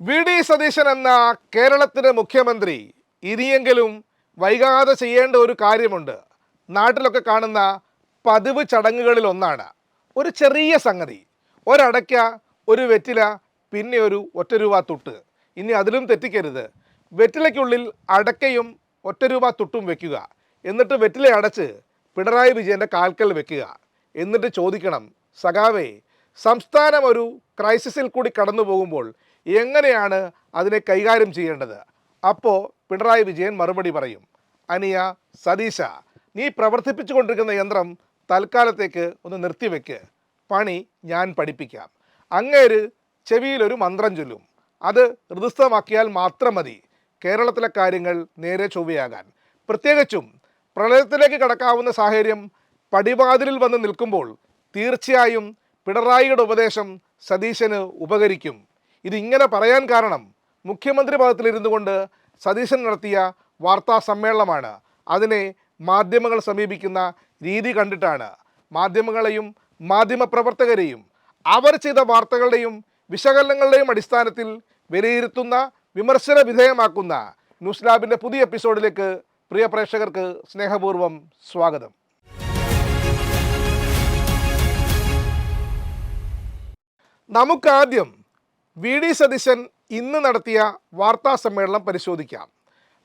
V D Satheesan എന്ന കേരളത്തിൻ്റെ മുഖ്യമന്ത്രി ഇനിയെങ്കിലും വൈകാതെ ചെയ്യേണ്ട ഒരു കാര്യമുണ്ട്. നാട്ടിലൊക്കെ കാണുന്ന പതിവ് ചടങ്ങുകളിൽ ഒന്നാണ് ഒരു ചെറിയ സംഗതി. ഒരടയ്ക്ക, ഒരു വെറ്റില, പിന്നെ ഒരു ഒറ്റ രൂപ തുട്ട്. ഇനി അതിലും തെറ്റിക്കരുത്. വെറ്റിലയ്ക്കുള്ളിൽ അടയ്ക്കയും ഒറ്റ രൂപ തുട്ടും വെക്കുക. എന്നിട്ട് വെറ്റില അടച്ച് പിണറായി വിജയൻ്റെ കാൽക്കൽ വെക്കുക. എന്നിട്ട് ചോദിക്കണം, സഖാവേ, സംസ്ഥാനം ഒരു ക്രൈസിസിൽ കൂടി കടന്നു പോകുമ്പോൾ എങ്ങനെയാണ് അതിനെ കൈകാര്യം ചെയ്യേണ്ടത്? അപ്പോൾ പിണറായി വിജയൻ മറുപടി പറയും, അനിയ സതീശ, നീ പ്രവർത്തിപ്പിച്ചു കൊണ്ടിരിക്കുന്ന യന്ത്രം തൽക്കാലത്തേക്ക് ഒന്ന് നിർത്തിവെക്ക്, പണി ഞാൻ പഠിപ്പിക്കാം. അങ്ങേര് ചെവിയിലൊരു മന്ത്രം ചൊല്ലും. അത് ഹൃദയസ്ഥമാക്കിയാൽ മാത്രം മതി കേരളത്തിലെ കാര്യങ്ങൾ നേരെ ചൊവ്വയാകാൻ. പ്രത്യേകിച്ചും പ്രളയത്തിലേക്ക് കടക്കാവുന്ന സാഹചര്യം പടിവാതിലിൽ വന്ന് നിൽക്കുമ്പോൾ തീർച്ചയായും പിണറായിയുടെ ഉപദേശം സതീശന് ഉപകരിക്കും. ഇതിങ്ങനെ പറയാൻ കാരണം മുഖ്യമന്ത്രി പദത്തിലിരുന്നു കൊണ്ട് സതീശൻ നടത്തിയ വാർത്താ സമ്മേളനമാണ്. അതിനെ മാധ്യമങ്ങൾ സമീപിക്കുന്ന രീതി കണ്ടിട്ടാണ്. മാധ്യമങ്ങളെയും മാധ്യമപ്രവർത്തകരെയും അവർ ചെയ്ത വാർത്തകളുടെയും വിശകലനങ്ങളുടെയും അടിസ്ഥാനത്തിൽ വിലയിരുത്തുന്ന, വിമർശന വിധേയമാക്കുന്ന ന്യൂസ് ലാബിൻ്റെ പുതിയ എപ്പിസോഡിലേക്ക് പ്രിയ പ്രേക്ഷകർക്ക് സ്നേഹപൂർവ്വം സ്വാഗതം. നമുക്കാദ്യം വി ഡി സതീശൻ ഇന്ന് നടത്തിയ വാർത്താ സമ്മേളനം പരിശോധിക്കാം.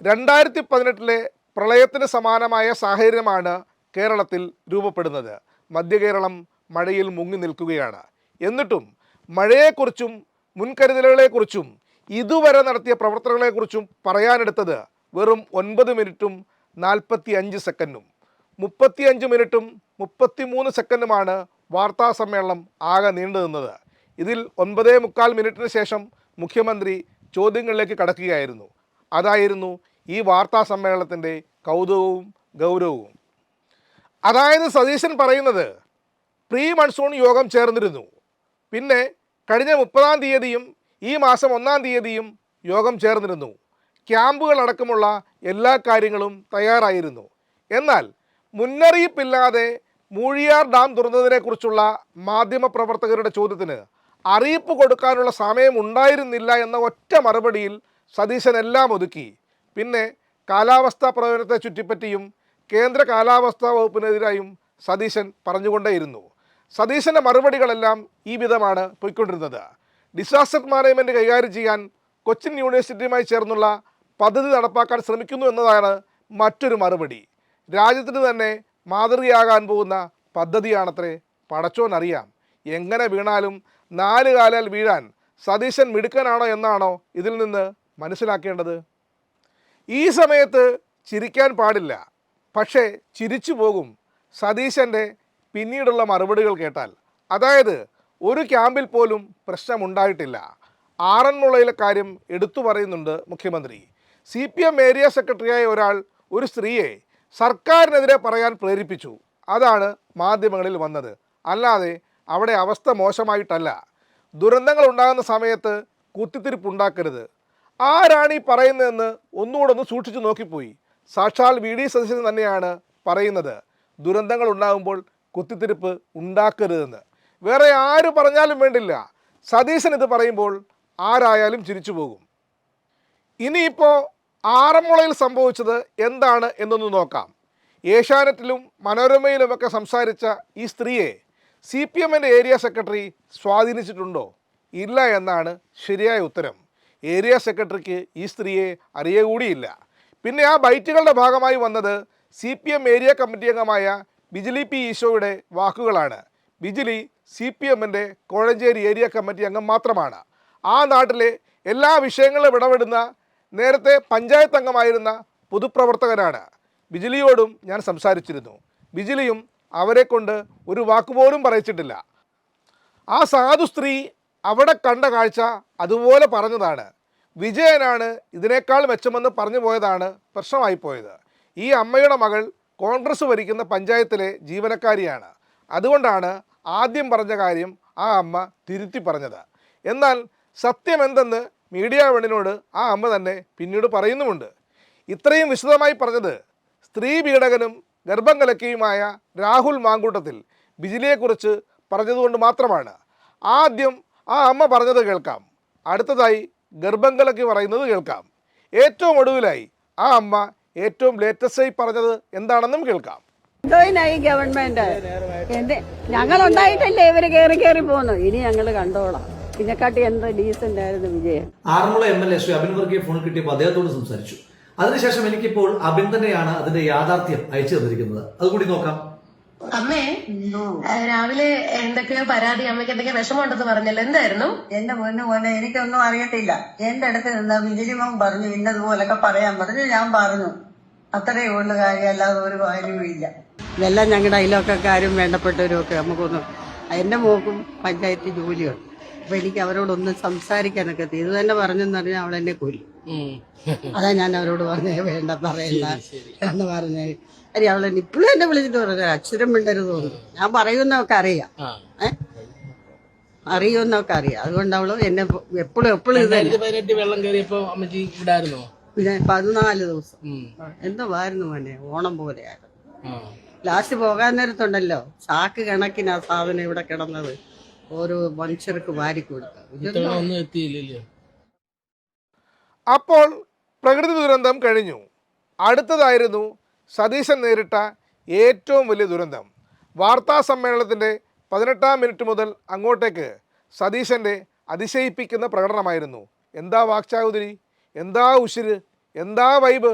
2018 പ്രളയത്തിന് സമാനമായ സാഹചര്യമാണ് കേരളത്തിൽ രൂപപ്പെടുന്നത്. മധ്യ കേരളം മഴയിൽ മുങ്ങി നിൽക്കുകയാണ്. എന്നിട്ടും മഴയെക്കുറിച്ചും മുൻകരുതലുകളെക്കുറിച്ചും ഇതുവരെ നടത്തിയ പ്രവർത്തനങ്ങളെക്കുറിച്ചും പറയാനെടുത്തത് വെറും 9 മിനിറ്റും 45 സെക്കൻഡും. 35 മിനിറ്റും 33 സെക്കൻഡുമാണ് വാർത്താ സമ്മേളനം ആകെ നീണ്ടു നിന്നത്. ഇതിൽ 9.25 മിനിറ്റിന് ശേഷം മുഖ്യമന്ത്രി ചോദ്യങ്ങളിലേക്ക് കടക്കുകയായിരുന്നു. അതായിരുന്നു ഈ വാർത്താ സമ്മേളനത്തിൻ്റെ കൗതുകവും ഗൗരവവും. അതായത് സതീശൻ പറയുന്നത്, പ്രീ മൺസൂൺ യോഗം ചേർന്നിരുന്നു, പിന്നെ കഴിഞ്ഞ 30-ാം തീയതിയും ഈ മാസം 1-ാം തീയതിയും യോഗം ചേർന്നിരുന്നു, ക്യാമ്പുകളടക്കമുള്ള എല്ലാ കാര്യങ്ങളും തയ്യാറായിരുന്നു. എന്നാൽ മുന്നറിയിപ്പില്ലാതെ മൂഴിയാർ ഡാം തുറന്നതിനെക്കുറിച്ചുള്ള മാധ്യമപ്രവർത്തകരുടെ ചോദ്യത്തിന് അറിയിപ്പ് കൊടുക്കാനുള്ള സമയം ഉണ്ടായിരുന്നില്ല എന്ന ഒറ്റ മറുപടിയിൽ സതീശൻ എല്ലാം ഒതുക്കി. പിന്നെ കാലാവസ്ഥാ പ്രവചനത്തെ ചുറ്റിപ്പറ്റിയും കേന്ദ്ര കാലാവസ്ഥാ വകുപ്പിനെതിരായും സതീശൻ പറഞ്ഞുകൊണ്ടേയിരുന്നു. സതീശൻ്റെ മറുപടികളെല്ലാം ഈ വിധമാണ് പോയിക്കൊണ്ടിരുന്നത്. ഡിസാസ്റ്റർ മാനേജ്മെൻറ്റ് കൈകാര്യം ചെയ്യാൻ കൊച്ചിൻ യൂണിവേഴ്സിറ്റിയുമായി ചേർന്നുള്ള പദ്ധതി നടപ്പാക്കാൻ ശ്രമിക്കുന്നു എന്നതാണ് മറ്റൊരു മറുപടി. രാജ്യത്തിന് തന്നെ മാതൃകയാകാൻ പോകുന്ന പദ്ധതിയാണത്രേ. പടച്ചോനറിയാം, എങ്ങനെ വീണാലും 4 കാലാൽ വീഴാൻ സതീശൻ മിടുക്കനാണോ എന്നാണോ ഇതിൽ നിന്ന് മനസ്സിലാക്കേണ്ടത്. ഈ സമയത്ത് ചിരിക്കാൻ പാടില്ല, പക്ഷേ ചിരിച്ചു പോകും സതീശൻ്റെ പിന്നീടുള്ള മറുപടികൾ കേട്ടാൽ. അതായത്, ഒരു ക്യാമ്പിൽ പോലും പ്രശ്നമുണ്ടായിട്ടില്ല. ആറന്മുളയിലെ കാര്യം എടുത്തു പറയുന്നുണ്ട് മുഖ്യമന്ത്രി. CPM ഏരിയ സെക്രട്ടറിയായ ഒരാൾ ഒരു സ്ത്രീയെ സർക്കാരിനെതിരെ പറയാൻ പ്രേരിപ്പിച്ചു. അതാണ് മാധ്യമങ്ങളിൽ വന്നത്. അല്ലാതെ അവിടെ അവസ്ഥ മോശമായിട്ടല്ല. ദുരന്തങ്ങൾ ഉണ്ടാകുന്ന സമയത്ത് കുത്തിത്തിരിപ്പുണ്ടാക്കരുത്. ആരാണ് ഈ പറയുന്നതെന്ന് ഒന്നുകൂടെ ഒന്ന് സൂക്ഷിച്ചു നോക്കിപ്പോയി. സാക്ഷാൽ വി ഡി സതീശൻ തന്നെയാണ് പറയുന്നത്, ദുരന്തങ്ങൾ ഉണ്ടാകുമ്പോൾ കുത്തിത്തിരിപ്പ് ഉണ്ടാക്കരുതെന്ന്. വേറെ ആര് പറഞ്ഞാലും വേണ്ടില്ല, സതീശൻ ഇത് പറയുമ്പോൾ ആരായാലും ചിരിച്ചു പോകും. ഇനിയിപ്പോൾ ആറന്മുളയിൽ സംഭവിച്ചത് എന്താണ് എന്നൊന്ന് നോക്കാം. ഏഷ്യാനെറ്റിലും മനോരമയിലുമൊക്കെ സംസാരിച്ച ഈ സ്ത്രീയെ CPMൻ്റെ ഏരിയ സെക്രട്ടറി സ്വാധീനിച്ചിട്ടുണ്ടോ? ഇല്ല എന്നാണ് ശരിയായ ഉത്തരം. ഏരിയ സെക്രട്ടറിക്ക് ഈ സ്ത്രീയെ അറിയുകൂടിയില്ല. പിന്നെ ആ ബൈറ്റുകളുടെ ഭാഗമായി വന്നത് CPM ഏരിയ കമ്മിറ്റി അംഗമായ ബിജിലി പി ഈശോയുടെ വാക്കുകളാണ്. ബിജിലി CPMൻ്റെ കോഴഞ്ചേരി ഏരിയ കമ്മിറ്റി അംഗം മാത്രമാണ്. ആ നാട്ടിലെ എല്ലാ വിഷയങ്ങളും ഇടപെടുന്ന, നേരത്തെ പഞ്ചായത്ത് അംഗമായിരുന്ന പൊതുപ്രവർത്തകനാണ്. ബിജിലിയോടും ഞാൻ സംസാരിച്ചിരുന്നു. ബിജിലിയും അവരെ കൊണ്ട് ഒരു വാക്കുപോലും പറയിച്ചിട്ടില്ല. ആ സാധു സ്ത്രീ അവിടെ കണ്ട കാഴ്ച അതുപോലെ പറഞ്ഞതാണ്. വിജയനാണ് ഇതിനേക്കാൾ മെച്ചമെന്ന് പറഞ്ഞു പോയതാണ് പ്രശ്നമായിപ്പോയത്. ഈ അമ്മയുടെ മകൾ കോൺഗ്രസ് ഭരിക്കുന്ന പഞ്ചായത്തിലെ ജീവനക്കാരിയാണ്. അതുകൊണ്ടാണ് ആദ്യം പറഞ്ഞ കാര്യം ആ അമ്മ തിരുത്തി പറഞ്ഞത്. എന്നാൽ സത്യം എന്തെന്ന് മീഡിയ വണ്ണിനോട് ആ അമ്മ തന്നെ പിന്നീട് പറയുന്നുമുണ്ട്. ഇത്രയും വിശദമായി പറഞ്ഞത് സ്ത്രീ പീഡകനും ഗർഭം കലക്കിയുമായ രാഹുൽ മാങ്കൂട്ടത്തിൽ ബിജിലിയെക്കുറിച്ച് പറഞ്ഞതുകൊണ്ട് മാത്രമാണ്. ആദ്യം ആ അമ്മ പറഞ്ഞത് കേൾക്കാം. അടുത്തതായി ഗർഭം കലക്കി പറയുന്നത് കേൾക്കാം. ഏറ്റവും ഒടുവിലായി ആ അമ്മ ഏറ്റവും ലേറ്റസ്റ്റായി പറഞ്ഞത് എന്താണെന്നും കേൾക്കാം. എന്തോയിനായി ഗവൺമെന്റ് ഞങ്ങൾ ഉണ്ടായിട്ടല്ലേ ഇവര് കേറി പോന്നു. ഇനി ഞങ്ങൾ കണ്ടോളാം. ഇതിനെക്കാട്ടി എന്ത് ഡീസന്റ് ആയിരുന്നു വിജയൻ. ആറന്മുള MLA ശ്രീ അബിൻ വർഗീയെ ഫോൺ കിട്ടിയപ്പോൾ അദ്ദേഹത്തോട് സംസാരിച്ചു. അതിനുശേഷം എനിക്കിപ്പോൾ അബിൻ തന്നെയാണ് അതിന്റെ യാഥാർത്ഥ്യം അയച്ചു തന്നിരിക്കുന്നത്. അതുകൂടി നോക്കാം. അമ്മേ, രാവിലെ എന്തൊക്കെയോ പരാതി, അമ്മയ്ക്ക് എന്തൊക്കെയോ വിഷമമുണ്ടെന്ന് പറഞ്ഞല്ലോ, എന്തായിരുന്നു? എന്റെ പോലെ എനിക്കൊന്നും അറിയത്തില്ല. എന്റെ അടുത്ത് നിന്ന് വിജിലിമം പറഞ്ഞു ഇന്നതുപോലൊക്കെ പറയാൻ പറഞ്ഞു. ഞാൻ പറഞ്ഞു. അത്രയേ ഉള്ള കാര്യം, അല്ലാതെ ഒരു കാര്യവും ഇല്ല. ഇതെല്ലാം ഞങ്ങളുടെ അയൽവക്കക്കാരും വേണ്ടപ്പെട്ടവരും ഒക്കെ നമുക്കൊന്നും. എന്റെ മോക്കും പഞ്ചായത്ത് ജോലിയുണ്ട്. അപ്പൊ എനിക്ക് അവരോടൊന്നും സംസാരിക്കാനൊക്കെ ഇത് തന്നെ പറഞ്ഞെന്ന് പറഞ്ഞാൽ അവൾ എന്നെ കൊല്ലും. അതാ ഞാൻ അവരോട് പറഞ്ഞേ വേണ്ട പറയണ്ട എന്ന് പറഞ്ഞേ. അരി അവളെ ഇപ്പോഴും എന്നെ വിളിച്ചിട്ട് പറഞ്ഞ അക്ഷരം മിണ്ടരുത് തോന്നുന്നു. ഞാൻ പറയുന്നവർക്ക് അറിയാം, അറിയുന്നവർക്ക് അറിയാം. അതുകൊണ്ട് അവള് എന്നെ എപ്പോഴും ഇത് വെള്ളം കയറിയപ്പോ അമ്മച്ചി ഇടായിരുന്നോ? പിന്നെ 14 ദിവസം എന്തുവായിരുന്നു മോനെ, ഓണം പോലെയായിരുന്നു. ലാസ്റ്റ് പോകാൻ നേരത്തുണ്ടല്ലോ ചാക്ക് കണക്കിന് ആ സാധനം ഇവിടെ കിടന്നത് ഓരോ മനുഷ്യർക്ക് വാരിക്കൊടുക്കുക. അപ്പോൾ പ്രകൃതി ദുരന്തം കഴിഞ്ഞു. അടുത്തതായിരുന്നു സതീശൻ നേരിട്ട ഏറ്റവും വലിയ ദുരന്തം. വാർത്താ സമ്മേളനത്തിൻ്റെ 18-ാം മിനിറ്റ് മുതൽ അങ്ങോട്ടേക്ക് സതീശൻ്റെ അതിശയിപ്പിക്കുന്ന പ്രകടനമായിരുന്നു. എന്താ വാക്ചാതുരി, എന്താ ഉശിര്, എന്താ വൈബ്,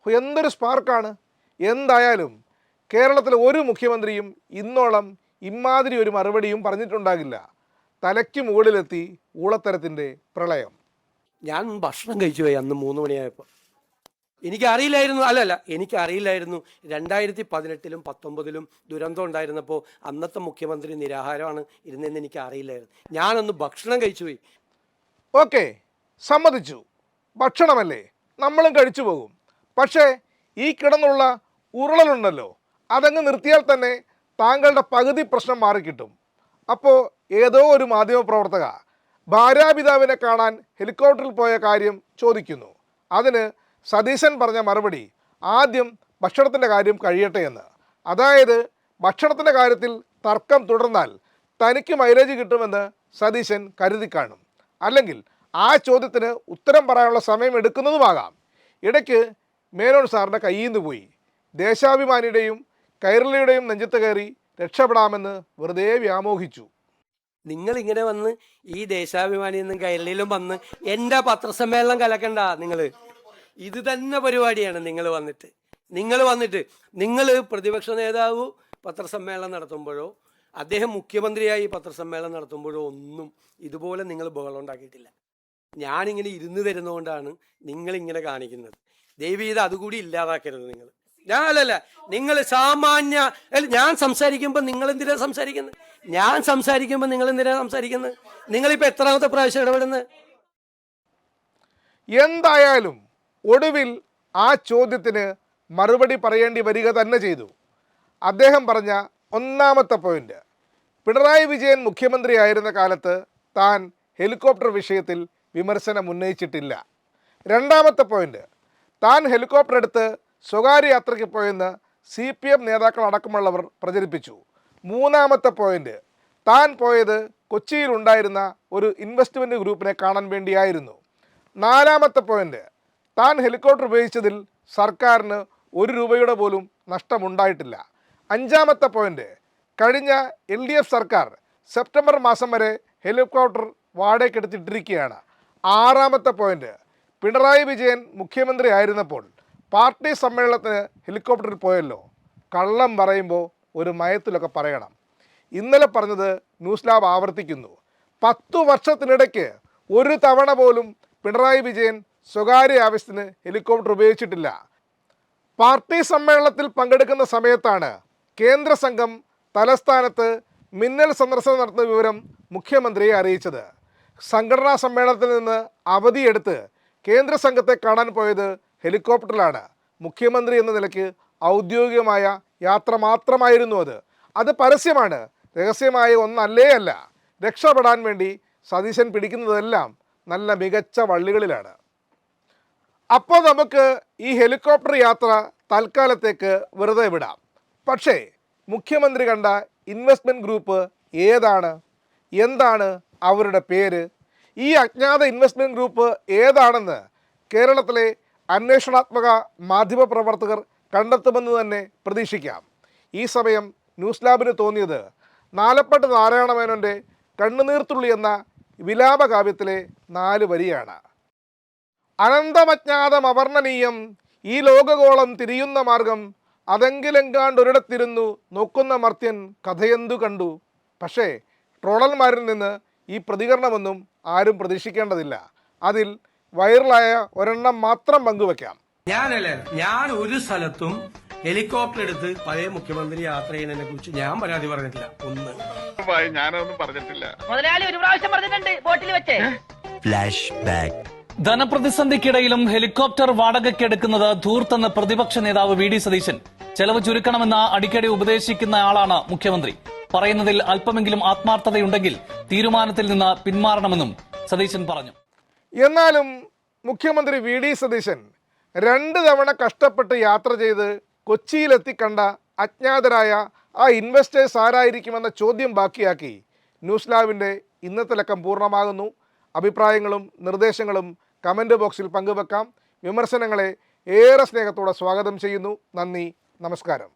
എന്തൊരു സ്പാർക്കാണ്. എന്തായാലും കേരളത്തിലെ ഒരു മുഖ്യമന്ത്രിയും ഇന്നോളം ഇമാതിരി ഒരു മറുപടിയും പറഞ്ഞിട്ടുണ്ടാകില്ല. തലയ്ക്ക് മുകളിലെത്തി ഊളത്തരത്തിൻ്റെ പ്രളയം. ഞാൻ ഭക്ഷണം കഴിച്ചു പോയി അന്ന് 3 മണിയായപ്പോൾ. എനിക്കറിയില്ലായിരുന്നു, എനിക്കറിയില്ലായിരുന്നു 2018-ലും 2019-ലും ദുരന്തം ഉണ്ടായിരുന്നപ്പോൾ അന്നത്തെ മുഖ്യമന്ത്രി നിരാഹാരമാണ് ഇരുന്നതെന്ന് എനിക്ക് അറിയില്ലായിരുന്നു. ഞാനൊന്ന് ഭക്ഷണം കഴിച്ചു പോയി. ഓക്കെ, സമ്മതിച്ചു, ഭക്ഷണമല്ലേ, നമ്മളും കഴിച്ചു പോകും. പക്ഷേ ഈ കിടന്നുള്ള ഉരുളലുണ്ടല്ലോ, അതങ്ങ് നിർത്തിയാൽ തന്നെ താങ്കളുടെ പകുതി പ്രശ്നം മാറിക്കിട്ടും. അപ്പോൾ ഏതോ ഒരു മാധ്യമപ്രവർത്തക ഭാര്യാപിതാവിനെ കാണാൻ ഹെലികോപ്റ്ററിൽ പോയ കാര്യം ചോദിക്കുന്നു. അതിന് സതീശൻ പറഞ്ഞ മറുപടി ആദ്യം ഭക്ഷണത്തിൻ്റെ കാര്യം കഴിയട്ടെ എന്ന്. അതായത് ഭക്ഷണത്തിൻ്റെ കാര്യത്തിൽ തർക്കം തുടർന്നാൽ തനിക്ക് മൈലേജ് കിട്ടുമെന്ന് സതീശൻ കരുതി കാണും. അല്ലെങ്കിൽ ആ ചോദ്യത്തിന് ഉത്തരം പറയാനുള്ള സമയം എടുക്കുന്നതുമാകാം. ഇടയ്ക്ക് മേനോൻ സാറിൻ്റെ കയ്യിൽ നിന്ന് പോയി. ദേശാഭിമാനിയുടെയും കൈരളിയുടെയും നെഞ്ചത്ത് കയറി രക്ഷപ്പെടാമെന്ന് വെറുതെ വ്യാമോഹിച്ചു. നിങ്ങളിങ്ങനെ വന്ന് ഈ ദേശാഭിമാനിയിൽ നിന്നും കൈരളിയിലും വന്ന് എൻ്റെ പത്രസമ്മേളനം കലക്കണ്ട. ഇത് തന്നെ പരിപാടിയാണ്. നിങ്ങൾ പ്രതിപക്ഷ നേതാവ് പത്രസമ്മേളനം നടത്തുമ്പോഴോ അദ്ദേഹം മുഖ്യമന്ത്രിയായി പത്രസമ്മേളനം നടത്തുമ്പോഴോ ഒന്നും ഇതുപോലെ നിങ്ങൾ ബഹളം ഉണ്ടാക്കിയിട്ടില്ല. ഞാനിങ്ങനെ ഇരുന്ന് തരുന്നതുകൊണ്ടാണ് നിങ്ങളിങ്ങനെ കാണിക്കുന്നത്. ദയവീത് അതുകൂടി ഇല്ലാതാക്കരുത്. നിങ്ങൾ സാമാന്യ ഞാൻ സംസാരിക്കുമ്പോൾ നിങ്ങൾ എന്തിനാ സംസാരിക്കുന്നത്? നിങ്ങളിപ്പോൾ എത്രാമത്തെ പ്രാവശ്യം ഇടപെടുന്നത്? എന്തായാലും ഒടുവിൽ ആ ചോദ്യത്തിന് മറുപടി പറയേണ്ടി വരിക തന്നെ ചെയ്തു. അദ്ദേഹം പറഞ്ഞ ഒന്നാമത്തെ പോയിന്റ്, പിണറായി വിജയൻ മുഖ്യമന്ത്രിയായിരുന്ന കാലത്ത് താൻ ഹെലികോപ്റ്റർ വിഷയത്തിൽ വിമർശനം ഉന്നയിച്ചിട്ടില്ല. രണ്ടാമത്തെ പോയിന്റ്, താൻ ഹെലികോപ്റ്റർ എടുത്ത് സ്വകാര്യ യാത്രയ്ക്ക് പോയെന്ന് CPM നേതാക്കൾ അടക്കമുള്ളവർ പ്രചരിപ്പിച്ചു. മൂന്നാമത്തെ പോയിന്റ്, താൻ പോയത് കൊച്ചിയിലുണ്ടായിരുന്ന ഒരു ഇൻവെസ്റ്റ്മെൻറ്റ് ഗ്രൂപ്പിനെ കാണാൻ വേണ്ടിയായിരുന്നു. നാലാമത്തെ പോയിന്റ്, താൻ ഹെലികോപ്റ്റർ ഉപയോഗിച്ചതിൽ സർക്കാരിന് 1 രൂപയുടെ പോലും നഷ്ടമുണ്ടായിട്ടില്ല. അഞ്ചാമത്തെ പോയിന്റ്, കഴിഞ്ഞ LDF സർക്കാർ സെപ്റ്റംബർ മാസം വരെ ഹെലികോപ്റ്റർ വാടകയ്ക്കെടുത്തിട്ടിരിക്കുകയാണ്. ആറാമത്തെ പോയിന്റ്, പിണറായി വിജയൻ മുഖ്യമന്ത്രി ആയിരുന്നപ്പോൾ പാർട്ടി സമ്മേളനത്തിന് ഹെലികോപ്റ്ററിൽ പോയല്ലോ. കള്ളം പറയുമ്പോൾ ഒരു മയത്തിലൊക്കെ പറയണം. ഇന്നലെ പറഞ്ഞത് ന്യൂസ് ലാബ് ആവർത്തിക്കുന്നു. 10 വർഷത്തിനിടയ്ക്ക് ഒരു തവണ പോലും പിണറായി വിജയൻ സ്വകാര്യ ആവശ്യത്തിന് ഹെലികോപ്റ്റർ ഉപയോഗിച്ചിട്ടില്ല. പാർട്ടി സമ്മേളനത്തിൽ പങ്കെടുക്കുന്ന സമയത്താണ് കേന്ദ്ര സംഘം തലസ്ഥാനത്ത് മിന്നൽ സന്ദർശനം നടത്തുന്ന വിവരം മുഖ്യമന്ത്രിയെ അറിയിച്ചത്. സംഘടനാ സമ്മേളനത്തിൽ നിന്ന് അവധിയെടുത്ത് കേന്ദ്ര സംഘത്തെ കാണാൻ പോയത് ഹെലികോപ്റ്ററിലാണ്. മുഖ്യമന്ത്രി എന്ന നിലയ്ക്ക് ഔദ്യോഗികമായ യാത്ര മാത്രമായിരുന്നു അത്. അത് പരസ്യമാണ്, രഹസ്യമായ ഒന്നല്ലേ അല്ല. രക്ഷപ്പെടാൻ വേണ്ടി സതീശൻ പിടിക്കുന്നതെല്ലാം നല്ല മികച്ച വള്ളികളിലാണ്. അപ്പോൾ നമുക്ക് ഈ ഹെലികോപ്റ്റർ യാത്ര തൽക്കാലത്തേക്ക് വെറുതെ വിടാം. പക്ഷേ മുഖ്യമന്ത്രി കണ്ട ഇൻവെസ്റ്റ്മെൻറ്റ് ഗ്രൂപ്പ് ഏതാണ്, എന്താണ് അവരുടെ പേര്, ഈ അജ്ഞാത ഇൻവെസ്റ്റ്മെൻറ്റ് ഗ്രൂപ്പ് ഏതാണെന്ന് കേരളത്തിലെ അന്വേഷണാത്മക മാധ്യമപ്രവർത്തകർ കണ്ടെത്തുമെന്ന് തന്നെ പ്രതീക്ഷിക്കാം. ഈ സമയം ന്യൂസ് ലാബിന് തോന്നിയത് നാലപ്പാട്ട് നാരായണമേനോൻ്റെ കണ്ണുനീർത്തുള്ളി എന്ന വിലാപകാവ്യത്തിലെ 4 വരിയാണ്. അനന്തമജ്ഞാതം അവർണ്ണനീയം ഈ ലോകഗോളം തിരിയുന്ന മാർഗം അതെങ്കിലെങ്കാണ്ടൊരിടത്തിരുന്നു നോക്കുന്ന മർത്യൻ കഥയെന്തു കണ്ടു. പക്ഷേ ട്രോളന്മാരിൽ നിന്ന് ഈ പ്രതികരണമൊന്നും ആരും പ്രതീക്ഷിക്കേണ്ടതില്ല. അതിൽ വൈറലായ ഒരെണ്ണം മാത്രം പങ്കുവെക്കാം. ഞാൻ ഒരു സ്ഥലത്തും ഹെലികോപ്റ്റർ എടുത്ത് പഴയ മുഖ്യമന്ത്രി യാത്ര ചെയ്യുന്നതിനെ കുറിച്ച് ഞാൻ പരാതി പറഞ്ഞിട്ടില്ല. ഞാനൊന്നും പറഞ്ഞിട്ടില്ല. മുതലാളി ഒരു പ്രാവശ്യം പറഞ്ഞിട്ടുണ്ട് ബോട്ടിൽ വെച്ച്. Flash back. ധനപ്രതിസന്ധിക്കിടയിലും ഹെലികോപ്റ്റർ വാടകയ്ക്കെടുക്കുന്നത് ധൂർത്തെന്ന് പ്രതിപക്ഷ നേതാവ് വി ഡി സതീശൻ. ചെലവ് ചുരുക്കണമെന്ന് അടിക്കടി ഉപദേശിക്കുന്ന ആളാണ് മുഖ്യമന്ത്രി. പറയുന്നതിൽ അല്പമെങ്കിലും ആത്മാർത്ഥതയുണ്ടെങ്കിൽ തീരുമാനത്തിൽ നിന്ന് പിന്മാറണമെന്നും സതീശൻ പറഞ്ഞു. എന്നാലും മുഖ്യമന്ത്രി വി ഡി സതീശൻ 2 തവണ കഷ്ടപ്പെട്ട് യാത്ര ചെയ്ത് കൊച്ചിയിലെത്തിക്കണ്ട അജ്ഞാതരായ ആ ഇൻവെസ്റ്റേഴ്സ് ആരായിരിക്കുമെന്ന ചോദ്യം ബാക്കിയാക്കി ന്യൂസ് ലാബിൻ്റെ ഇന്നത്തെ ലക്കം പൂർണ്ണമാകുന്നു. അഭിപ്രായങ്ങളും നിർദ്ദേശങ്ങളും കമൻറ്റ് ബോക്സിൽ പങ്കുവെക്കാം. വിമർശനങ്ങളെ ഏറെ സ്നേഹത്തോടെ സ്വാഗതം ചെയ്യുന്നു. നന്ദി, നമസ്കാരം.